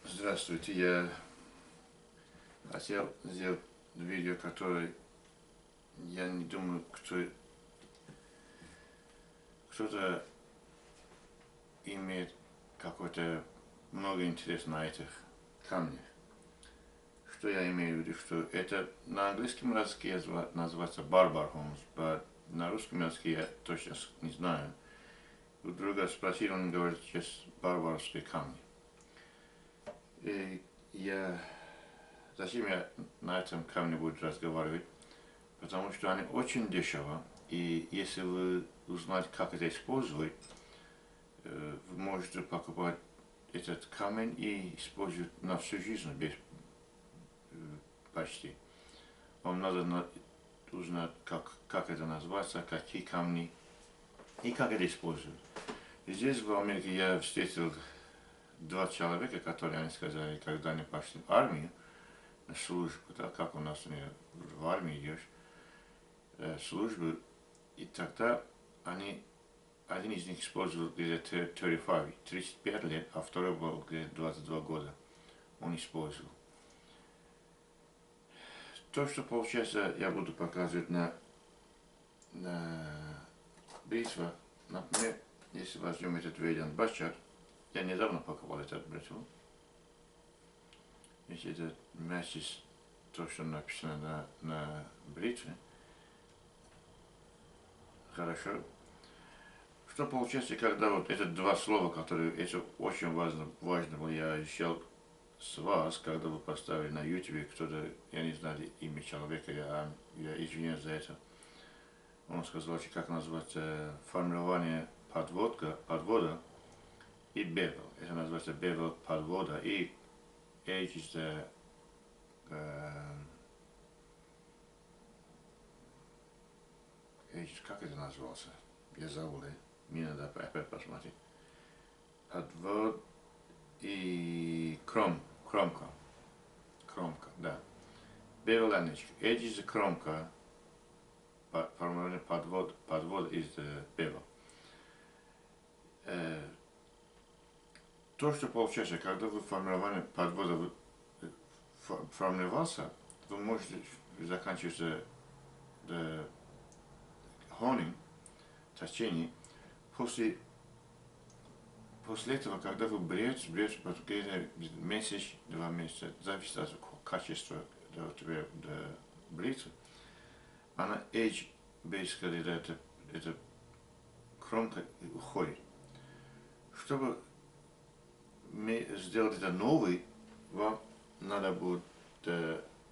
Здравствуйте. Я хотел сделать видео, которое я не думаю, кто-то имеет какой-то много интереса на этих камнях. Что я имею в виду, что это на английском языке называется Barber, на русском языке я точно не знаю. У друга спросил, он говорит, есть барбарские камни. И зачем я на этом камне буду разговаривать? Потому что они очень дешевы, и если вы узнаете, как это использовать, вы можете покупать этот камень и использовать на всю жизнь почти. Вам надо узнать, как это называется, какие камни и как это используют. И здесь в Америке я встретил два человека, которые они сказали, когда они пошли в армию, на службу, да, как у нас в армии идешь, службу, и тогда один из них использовал где-то 35 лет, а второй был где-то 22 года. Он использовал. То, что получается, я буду показывать на бритве. Например, если возьмем этот вейден бачат, я недавно покупал этот бритву. Если это вместе с то, что написано на бритве, хорошо. Что получается, когда вот эти два слова, которые это очень важно было, я ищал с вас, когда вы поставили на YouTube, кто-то, я не знаю имя человека, я извиняюсь за это. Он сказал, как называется формирование подвода и бевел. Это называется бевел подвода и age is the как это назывался? Я забыл, мне надо опять посмотреть. Подвод и кромка, да. Bevel and edge is the кромка, формирование подвод is the bevel. То, что получается, когда вы формирование подвода формировался, вы можете заканчивать honing, точение. После этого, когда вы брете где-то месяц, 2 месяца, зависит от качества бритвы, она edge, basically, эта кромка уходит. Чтобы сделать это новый, вам надо будет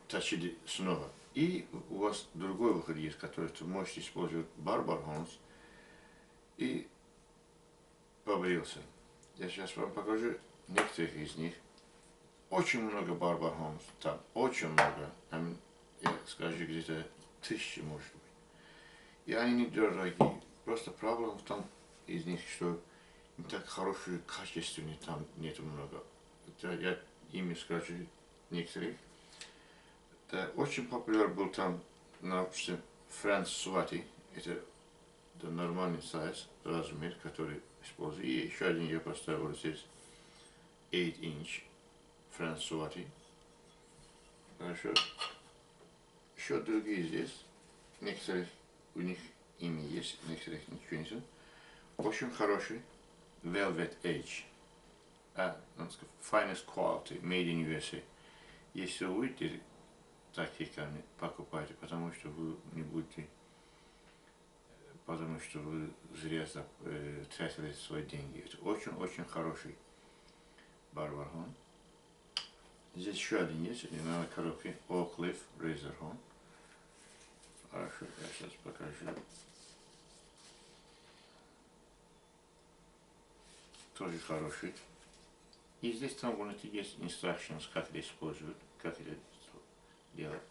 точить снова. И у вас другой выход есть, который вы можете использовать Barber и побрился. Я сейчас вам покажу некоторых из них. Очень много Barber там очень много. Я скажу, где-то 1000, может быть. И они недорогие. Просто проблема в том из них, что не так хорошее качество там нету много. Это я ими скажу некоторых. Это очень популярен был там на Франц Свати. Это нормальный сайз, размер, который использую. И еще один я поставил здесь 8-inch Франц Свати. Хорошо. Еще другие здесь. Некоторые у них имя есть, некоторых ничего нет. Очень хороший Velvet Edge. Finest quality, made in USA. Если вы увидите такие камни, покупайте, потому что вы не будете, потому что вы зря тратили свои деньги. Это очень хороший Barber. Здесь еще один есть, на коробке Oak Cliff Razor. Хорошо, я сейчас покажу. Тоже хороший. И здесь там есть instructions, как это использовать, как это делать.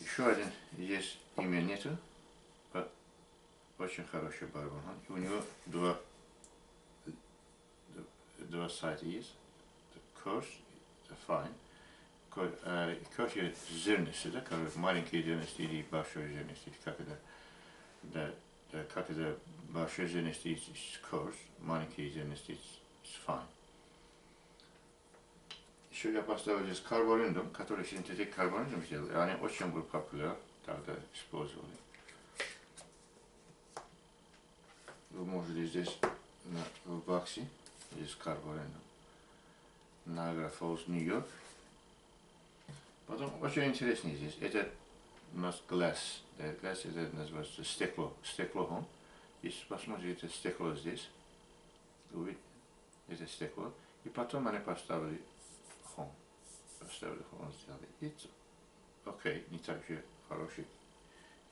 Еще один есть, имя нету. Очень хороший Barber. И у него два сайта есть. Coarse, fine. Coarse жирности, да, как маленькие жирности или большой жирности, как это большой жирности coarse, маленькие жирности It's fine. Еще я поставил здесь карбориндум, который синтетик карбориндум сделали. Они очень были популярны, тогда использовали. Вы можете здесь в боксе, здесь карбориндум. Niagara Falls, Нью-Йорк. Потом очень интересный здесь. Это у нас глаз. Глаз это называется стекло. Стекло. Если посмотрите, это стекло здесь. Увидите, это стекло. И потом они поставили хом. Поставили хом, сделали. И окей, не так же хороший.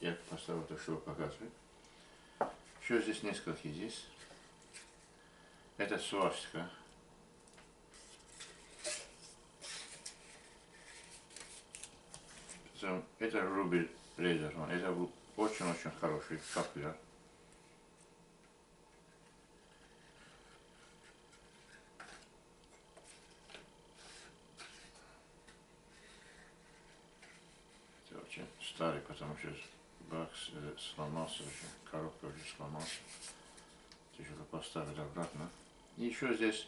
Я поставил то, что показывает. Еще здесь несколько здесь. Это свастика. Это Руби Рейзер, это был очень-очень хороший каплер. Это очень старый, потому что бакс сломался уже, коробка уже сломался. Тяжело поставить обратно. И еще здесь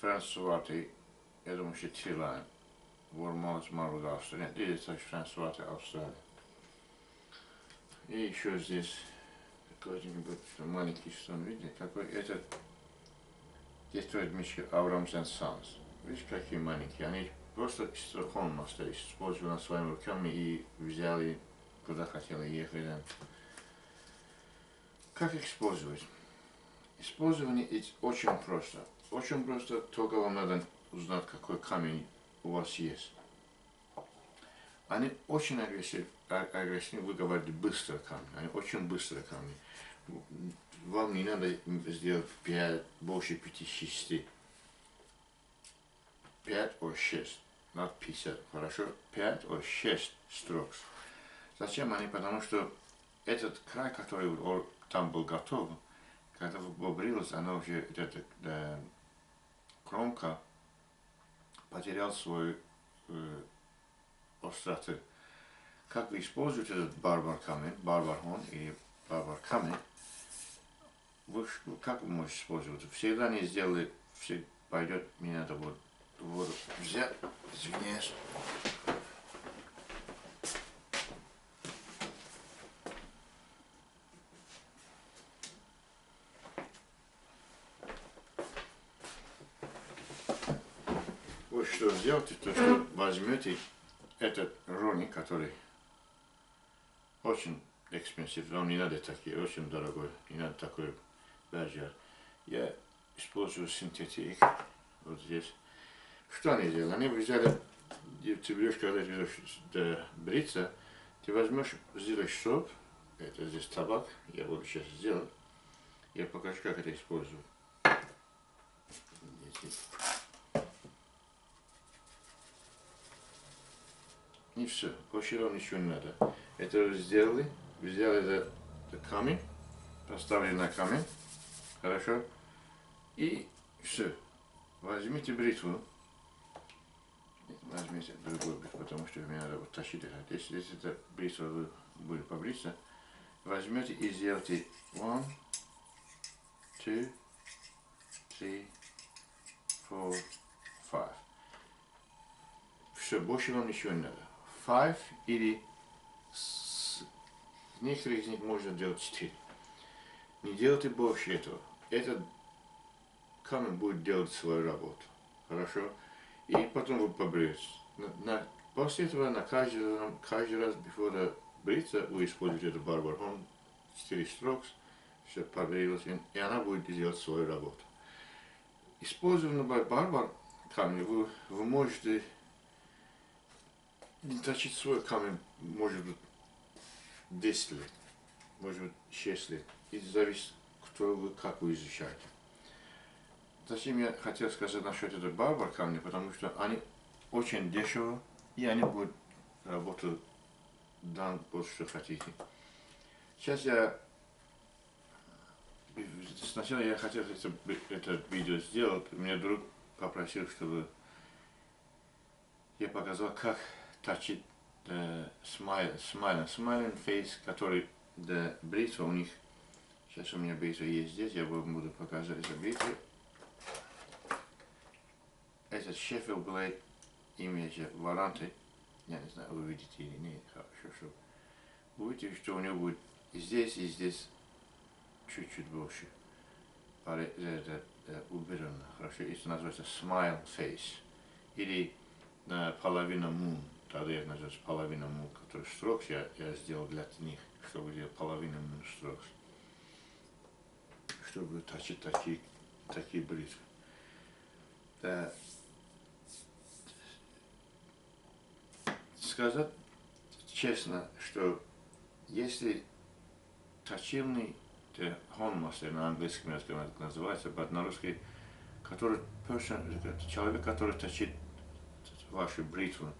французский, я думаю, что Тилайн. Вормалс Марвел Австралия. Или это Франсуата Австралия. И еще здесь какой-нибудь маленький стон, видите, какой это действует мечка Abrams and Sons. Видите, какие маленькие. Они просто из холма остались, использовали своими руками и взяли куда хотели ехать. Как их использовать? Использование очень просто. Очень просто, только вам надо узнать, какой камень у вас есть. Они очень агрессивны, вы говорите быстро камни, они очень быстрые камни. Вам не надо сделать 5, больше 5-6. 5 or 6, not 50, хорошо? 5 or 6 строк. Зачем они? Потому что этот край, который там был готов, когда побрилось, она уже, эта кромка потерял свою остроту. Как вы используете этот барбар камень, барбархон или барбар камень, как вы можете использовать? Всегда не сделали, все пойдет, мне надо вот взять, извиняюсь. Вот что сделайте, то что возьмете этот роник, который очень экспенсив, вам не надо такие, очень дорогой, не надо такой баджар. Я использую синтетик, вот здесь. Что они делают? Они взяли, ты берешь, когда ты идешь бриться, ты возьмешь, сделаешь соп, это здесь табак, я буду сейчас сделать, я покажу, как это использую. И все, больше вам ничего не надо. Это вы сделали, взяли этот камень, поставили на камень, хорошо, и все. Возьмите бритву, возьмите другой, потому что мне надо вот тащить это. Если это бритва вы будете побриться, возьмете и сделайте 1, 2, 3, 4, 5. Все, больше вам ничего не надо. 5 или некоторых из них можно делать 4. Не делайте больше этого. Этот камень будет делать свою работу. Хорошо? И потом вы побреете. После этого на каждый раз, before бриться, вы используете этот барбархон, 4 строк, все побрилось, и она будет делать свою работу. Используя барбар камень, вы можете точить свой камень, может быть, 10 лет, может быть, 6 лет. И зависит, кто вы, как вы изучаете. Зачем я хотел сказать насчет этого барбар камня, потому что они очень дешево, и они будут работать там, что хотите. Сейчас сначала я хотел это видео сделать, меня друг попросил, чтобы я показал, как точить smiling face, который бритва у них. Сейчас у меня бритва есть здесь, я вам буду показывать эту бритву. этот Sheffield Blade имеет варианты, я не знаю, вы видите или нет, хорошо, что увидите, что у него будет и здесь чуть-чуть больше. Уберено, хорошо, это называется smile face, или половина moon, тогда это называется половина moon, который strokes я сделал для них, чтобы делать половину moon strokes, чтобы точить такие бритвы. Да. Сказать честно, что если точильный Hornmaster на английском языке называется, на русский, человек, который точит вашу бритву,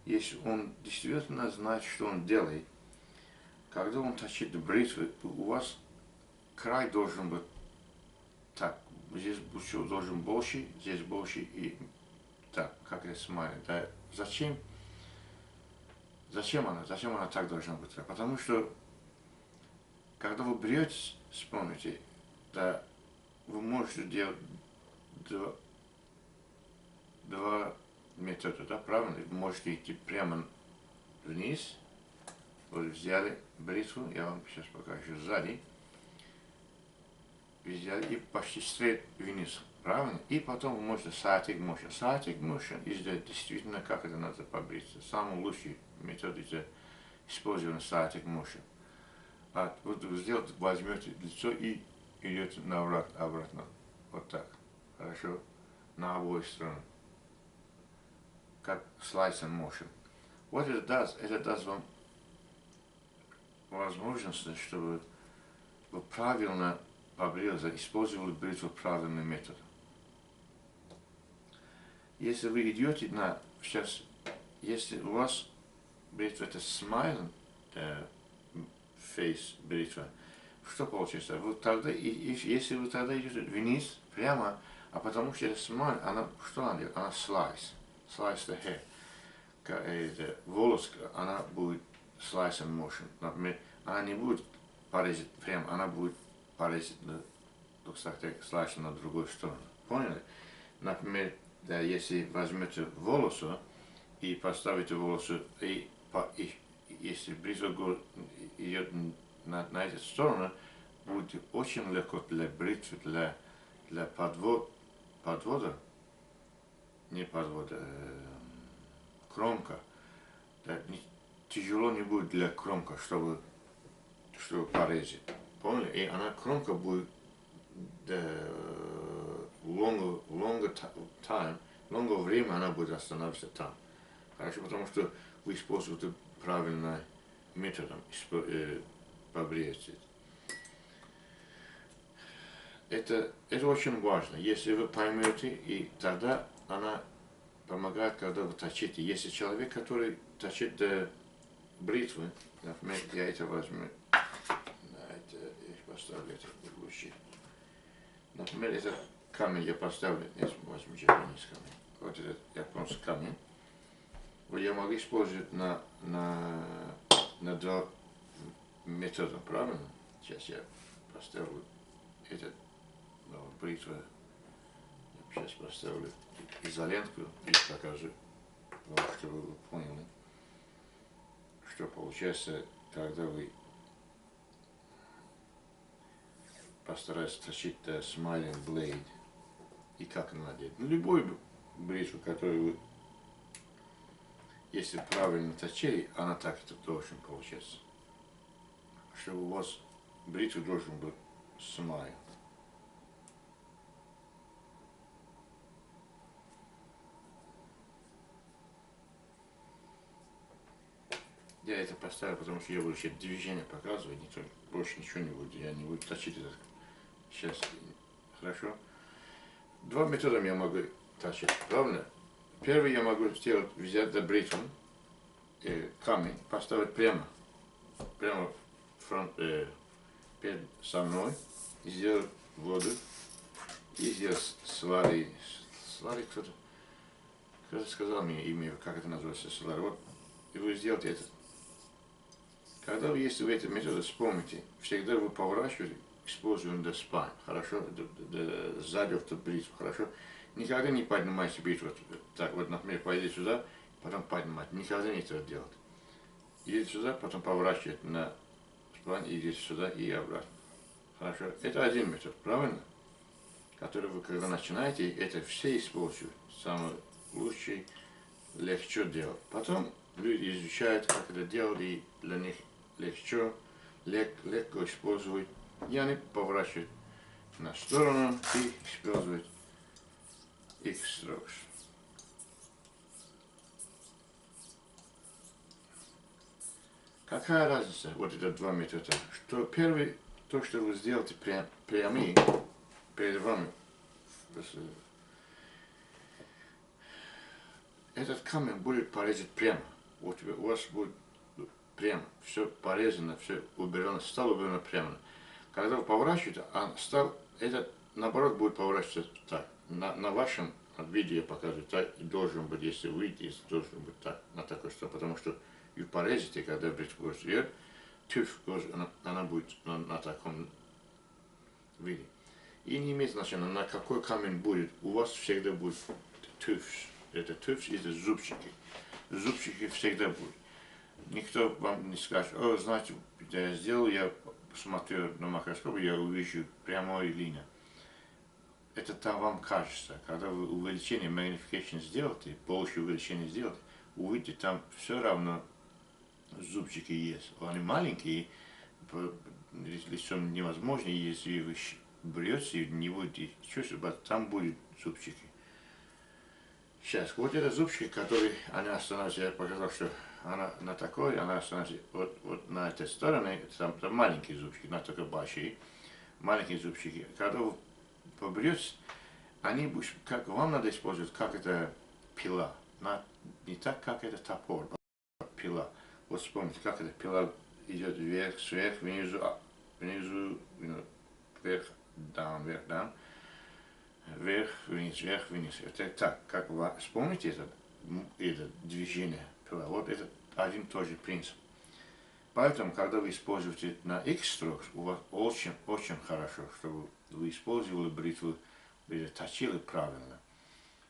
если он действительно знает, что он делает, когда он точит бритву, у вас край должен быть так, здесь должен больше, здесь больше и так, как это смайл. Да, зачем она так должна быть? Потому что когда вы берете, вспомните, да, вы можете делать два метода, да, правильно? Вы можете идти прямо вниз, вот взяли бритву, я вам сейчас покажу сзади, взяли и почти straight вниз, правильно? И потом вы можете static motion и сделать действительно, как это надо побриться. Самый лучший метод это использование static motion. Вот вы сделаете, возьмете лицо и идете обратно. Вот так. Хорошо? На обои стороны. Как slice and motion. Вот это даст вам возможность, чтобы вы правильно побрили, использовали бритву правильным методом. Если вы идете сейчас, если у вас бритва это smile face бритва, что получится? Вот тогда, если вы тогда идете вниз, прямо, а потому что это smile, что она делает? Она slice the hair. Волос, она будет slice and motion. Например, она не будет порезать прямо, она будет порезать, слайс на другую сторону. Поняли? Например, да, если возьмете волосы и поставите волосы, и если бритва идет на эту сторону, будет очень легко для бритвы, для подвода, не подвода, кромка. Да, тяжело не будет для кромка, чтобы порезать. Поняли? И она кромка будет много времени она будет останавливаться там. Хорошо, потому что вы используете правильным методом побриться. Это очень важно. Если вы поймете, и тогда она помогает, когда вы точите. Если человек, который точит бритвы, например, я это возьму, я поставлю это в лучше. Например, этот камень я поставлю, я возьму японский камень. Вот этот японский камень. Вот я могу использовать на два метода, правильно? Сейчас я поставлю этот бритву. Я сейчас поставлю изолентку и покажу, чтобы вы поняли, что получается, когда вы постараюсь точить smiling blade и как надеть. Любую бритву, которую вы, если правильно точили, она так это должен получаться. Чтобы у вас бритва должен быть smile. Я это поставил, потому что я буду сейчас движение показывать, больше ничего не буду, я не буду точить это. Сейчас, хорошо. Два метода я могу точить, правильно? Первый я могу сделать, взять бритву, камень, поставить прямо перед со мной, и сделать воду, и сделать свари, кто-то сказал мне имя, как это называется, свари, вот, и вы сделаете это. Когда вы, если вы эти методы вспомните, всегда вы поворачиваете, используем до спайн, хорошо, сзади в бритву, хорошо. никогда не поднимайте бит вот так вот, например, пойдите сюда, потом поднимать. Никогда не это делать. Идите сюда, потом поворачивать на план, идите сюда и обратно. Хорошо. Это один метод, правильно? Который вы когда начинаете, это все используют. Самый лучший, легче делать. Потом люди изучают, как это делать, и для них легче, легко использовать. И они поворачивают на сторону и используют X-strokes. Какая разница, вот это два метода? Что первый, то, что вы сделаете прямые перед вами, этот камень будет порезать прямо. Вот у вас будет прямо, все порезано, все убрано, стал убрано прямо. Когда вы поворачиваете, а стал, этот наоборот будет поворачиваться так. На вашем видео я показываю, так и должен быть, если выйти, должен быть так, на такой стороне, потому что и порезите, когда бритва идет, тюф, она будет на таком виде. И не имеет значения, на какой камень будет, у вас всегда будет тюф. Это тюф, это зубчики. Зубчики всегда будут. Никто вам не скажет, о, знаете, я сделал, я посмотрю на макроскоп, я увижу прямую линию. Это там вам кажется. Когда вы увеличение, magnification сделаете, больше увеличение сделаете, увидите, там все равно зубчики есть. Они маленькие, лицом невозможно, если вы берете, не будете чувствовать, там будут зубчики. Сейчас, вот это зубчики, которые она останавливается, я показал, что она на такой, она останавливается вот на этой стороне, там маленькие зубчики, на только большие, маленькие зубчики. Когда вы поберете, они будут, как вам надо использовать, как это пила, не так, как это топор, а пила. Вот вспомните, как эта пила идет вверх, сверху, внизу, вверх, down, вверх, down. Вверх, вниз. Это так, как вы вспомните это движение пила. Вот это один и тот же принцип. Поэтому, когда вы используете на X-strokes, у вас очень хорошо, чтобы вы использовали бритву, вы точили правильно.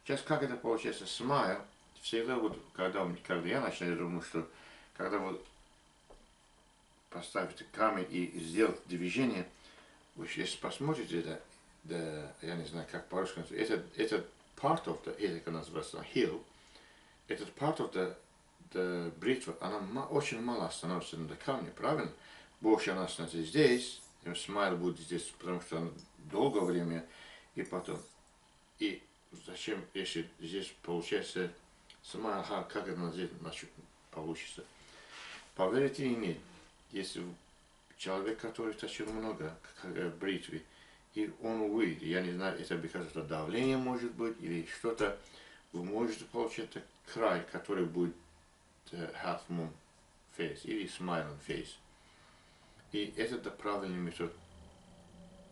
Сейчас, как это получается с мая, всегда вот, когда я начал, я думаю, что когда вы поставите камень и сделаете движение, вы если посмотрите это, да, я не знаю, как по-русски, этот part of the, это называется heel, этот part of the бритва, она очень мало остановится на камне, правильно? Больше она останется здесь, смайл будет здесь, потому что она долгое время, и потом, и зачем, если здесь получается смайл, как это здесь получится? Поверите или нет, если человек, который точил много бритвы, и он увидит, я не знаю, это because давление может быть, или что-то, вы можете получить край, который будет half moon face, или smiling face. И это правильный метод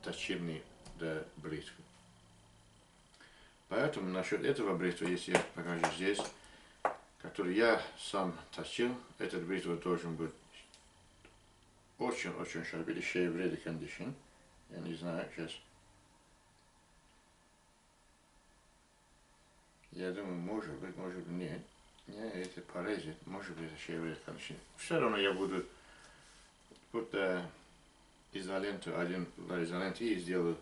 точильный до бритвы. Поэтому насчет этого бритвы, если я покажу здесь, который я сам точил, этот бритва должен быть очень sharp, или shave ready condition. Я не знаю, сейчас. Я думаю, может быть, нет. Не, это порезет, может быть, это shave ready condition. Все равно я буду вот изоленту, один изолент и сделаю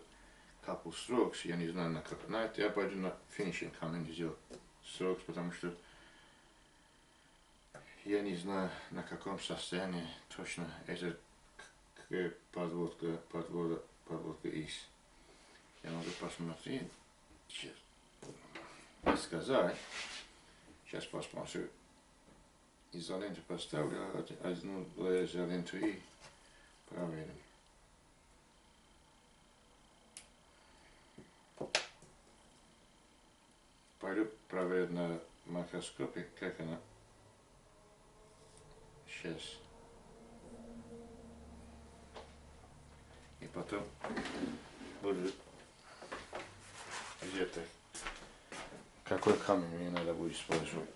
couple strokes, я не знаю, на это я пойду на finishing камень сделаю strokes, потому что я не знаю, на каком состоянии точно это подводка из. Я могу посмотреть, сейчас, и сказать, сейчас посмотрю, изоленту поставлю, одну изоленту и проверим. Пойду проверить на макроскопе, как она. Сейчас. И потом буду где-то какой камень мне надо будет использовать.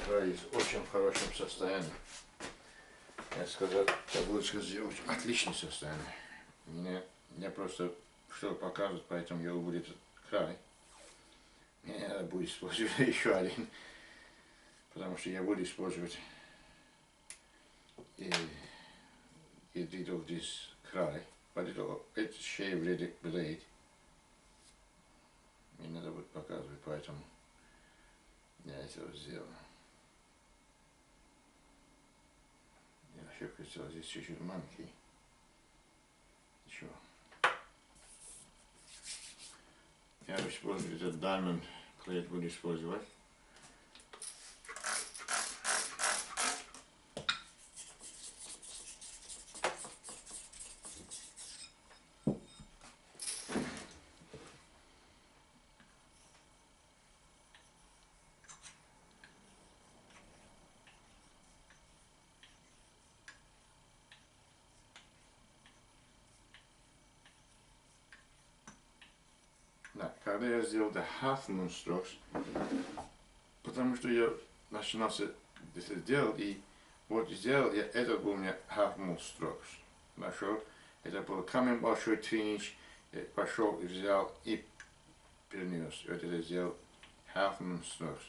край в очень хорошем состоянии. Я сказал, табличка сделать отличное состояние. Я просто что показывать, поэтому я уберу этот край. Мне надо будет использовать еще один, потому что я буду использовать и do this cry, but it's shaved blade. Мне надо будет показывать, поэтому я это сделал. Я еще хотел здесь чуть-чуть маленький. Еще. Я использую этот diamond plate, буду использовать. Да, когда я сделал the half moon strokes, потому что я начинал это делать, и вот сделал я, это был у меня half moon strokes. Хорошо? Это был камень большой 3 инч, я пошел и взял и перенес. Вот это сделал half moon strokes.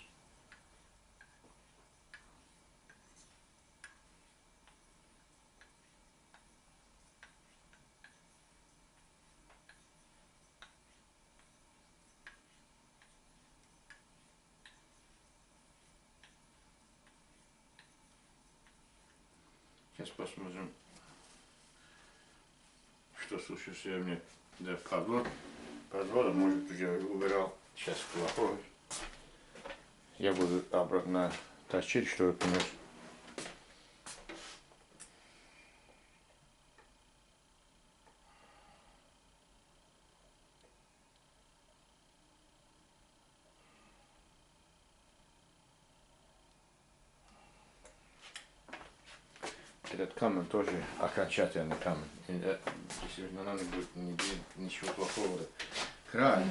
Сейчас посмотрим, что случилось у меня. Да, подвод, может, уже убирал. Сейчас плохой. Я буду обратно точить, что это принес. Этот камень тоже окончательный камень. Действительно, нам не будет ничего плохого. Край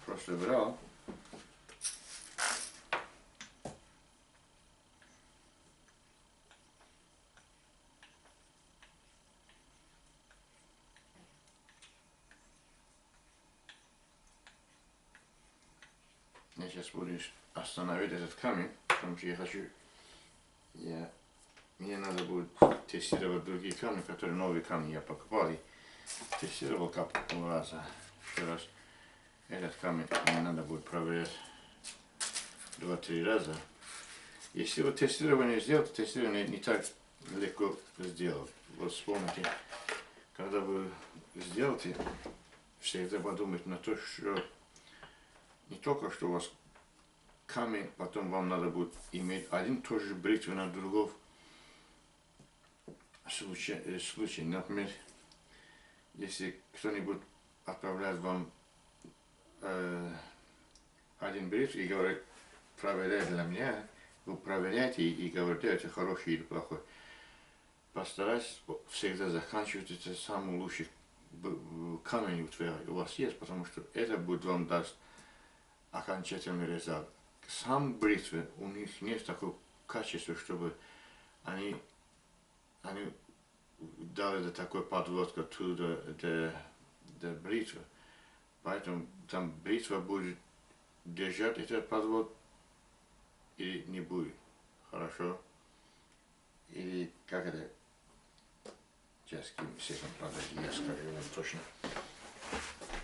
просто брал. Я сейчас буду остановить этот камень, потому что я хочу... Мне надо будет тестировать другие камни, которые новые камни я покупал и тестировал couple раза. Еще раз этот камень мне надо будет проверять 2-3 раза. Если вы тестирование сделать, тестирование не так легко сделать. Вот вспомните, когда вы сделаете, всегда подумайте на то, что не только что у вас камень, потом вам надо будет иметь один тоже бритву на другого. Случай, например, если кто-нибудь отправляет вам один бритву и говорит, проверяй для меня, вы проверяете и говорите, это хороший или плохой. Постарайтесь всегда заканчивать это самый лучший камень у вас есть, потому что это будет вам даст окончательный результат. Сам бритвы, у них нет такого качества, чтобы они дали до такой подводки оттуда до бритвы. Поэтому там бритва будет держать этот подвод или не будет. Хорошо? Или как это? Сейчас секунд, подожди, я скажу вам точно.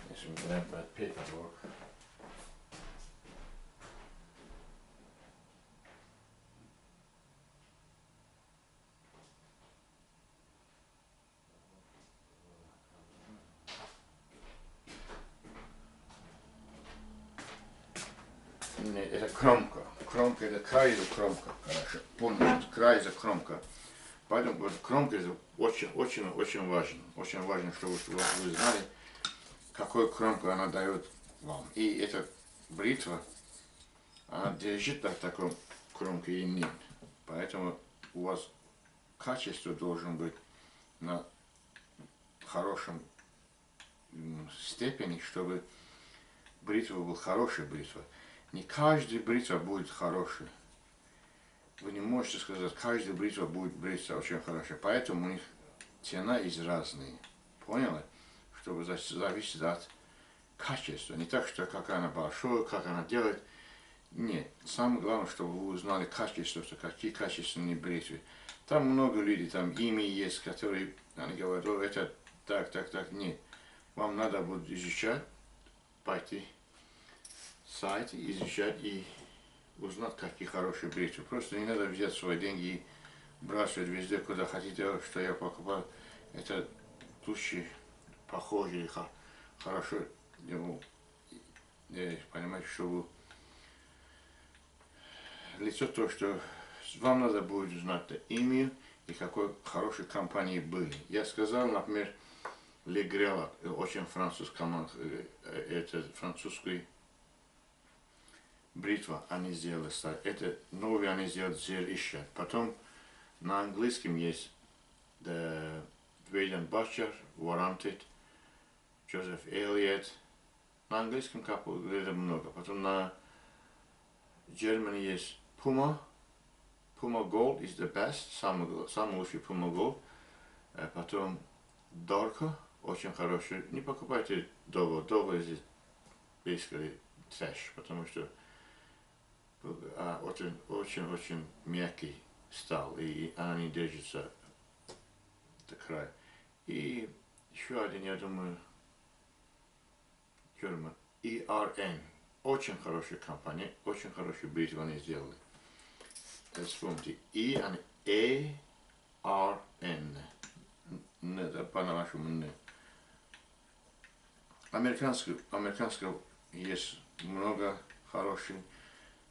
Если мы берем paperwork. Это кромка. Кромка это край за кромка. Хорошо. Помните, край за кромка. Поэтому вот кромка это очень важно. Очень важно, чтобы вы знали, какую кромку она дает вам. И эта бритва, она держит так такой кромки и нет. Поэтому у вас качество должен быть на хорошем степени, чтобы бритва была хорошая бритва. Не каждая бритва будет хорошей. вы не можете сказать, каждая бритва будет бриться очень хорошо. Поэтому у них цена из разные. Поняли? Чтобы зависит от качества. Не так, что как она большая, как она делает. Нет. Самое главное, чтобы вы узнали качество, какие качественные бритвы. Там много людей, там имя есть, которые, они говорят, о, это так, так, так. Нет. Вам надо будет изучать, пойти сайт, изучать и узнать, какие хорошие бритвы. Просто не надо взять свои деньги и бросать везде, куда хотите, что я покупаю. Это тучи похожие, хорошо, ну, понимаете, чтобы лицо то, что вам надо будет узнать имя и какой хорошей компании были. Я сказал, например, Легрела, очень французская, это французский бритва они сделали. Это новый они сделали зерища. Потом на английском есть The Вейден Бачер, Warranted, Joseph Elliott. На английском это много. Потом на Germany есть Puma. Puma Gold is the best. Самый лучший Puma Gold. Потом Dorka, очень хороший. Не покупайте Dogo. Dogo is basically trash, потому что очень мягкий стал, и она не держится до края. И еще один, я думаю, German, ERN. Очень хорошая компания, очень хорошие бритвы они сделали. Вспомните, ERN. Это по-нашему не. Американского есть много хороших.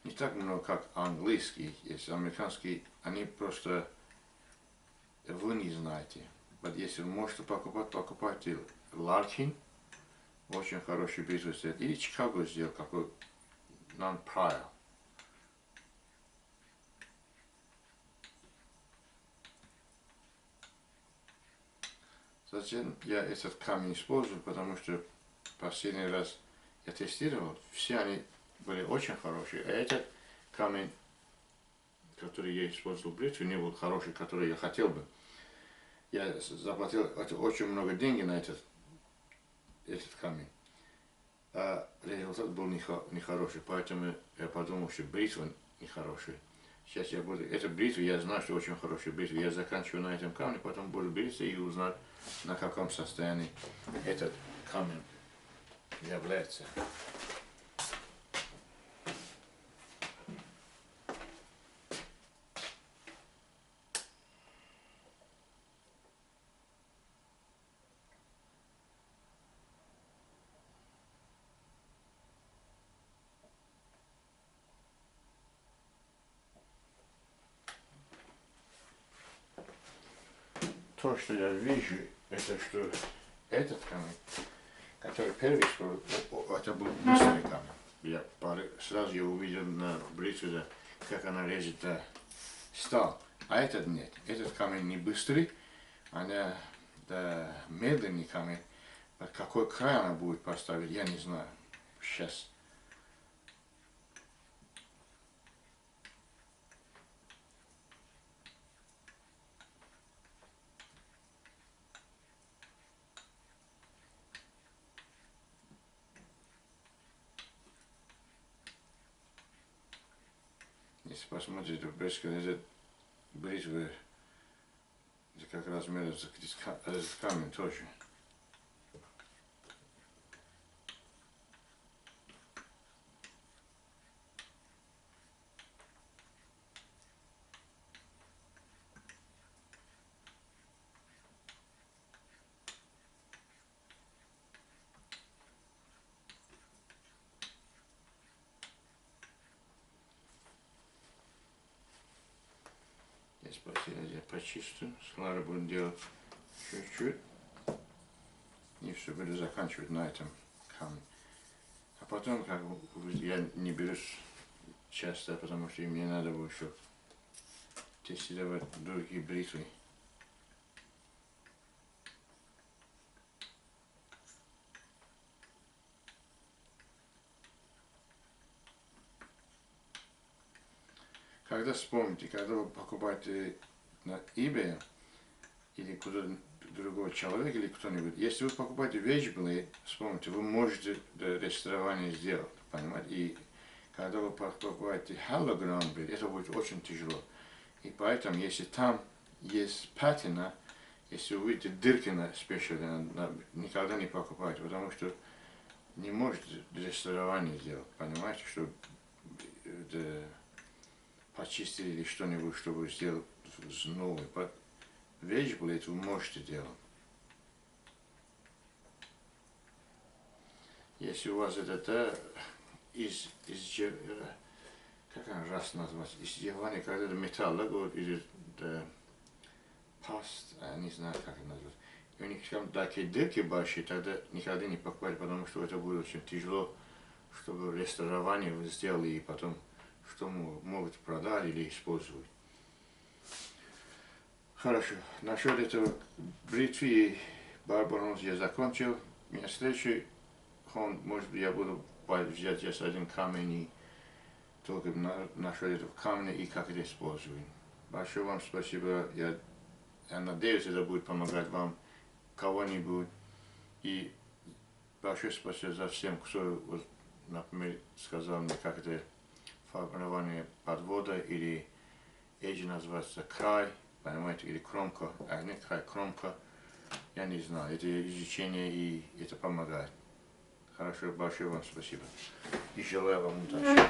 Не так много, как английский есть. Американский, они просто, вы не знаете. Вот если вы можете покупать, покупайте Larkin. Очень хороший бритвы сделал. Или Чикаго сделал, какой non-prior. Зачем я этот камень использую? Потому что последний раз я тестировал, все они были очень хорошие. А этот камень, который я использовал в бритве, не был хороший, который я хотел бы. Я заплатил очень много денег на этот камень. А результат был нехороший. Поэтому я подумал, что бритва нехорошая. Сейчас я буду... Это бритва, я знаю, что очень хорошая бритва. Я заканчиваю на этом камне, потом буду бриться и узнать, на каком состоянии этот камень является. То, что я вижу, это что этот камень, который первый, это был быстрый камень. Я сразу я увидел на бритве, как она режет сталь. А этот нет. Этот камень не быстрый, она медленный камень. Какой край она будет поставить, я не знаю. Сейчас. Если посмотрите, этот бритвы, это как размер этот камень тоже. Спасибо, я почистю. Скоро будем делать чуть-чуть. И все, буду заканчивать на этом камне. А потом, как я не берусь часто, потому что мне надо будет еще тестировать другие бритвы. когда вспомните, когда вы покупаете на eBay или куда-то другого человека или кто-нибудь, если вы покупаете вещи, вспомните, вы можете рестораторирование сделать, понимаете? И когда вы покупаете hologram, это будет очень тяжело. И поэтому, если там есть патина, если вы видите дырки на специально, никогда не покупайте, потому что не можете рестораторирование сделать, понимаете, что почистить или что-нибудь, чтобы сделать новый. Вещь, вы можете делать. Если у вас это как он раз называется, издевание, когда это металл, или паст, не знаю, как это называется. И у них там такие дырки большие, тогда никогда не покупать, потому что это будет очень тяжело, чтобы рестораторирование вы сделали и потом что могут продать или использовать. Хорошо, насчет этого бритвы и Барбер я закончил. У меня следующий, может быть, я буду взять здесь один камень и только насчет этого камня и как это использовать. Большое вам спасибо. Я надеюсь, это будет помогать вам кого-нибудь. И большое спасибо за всем, кто, например, сказал мне, как это формирование подвода или эти называется край, понимаете, или кромка, а не край, кромка. Я не знаю, это изучение и это помогает. Хорошо, большое вам спасибо. И желаю вам удачи.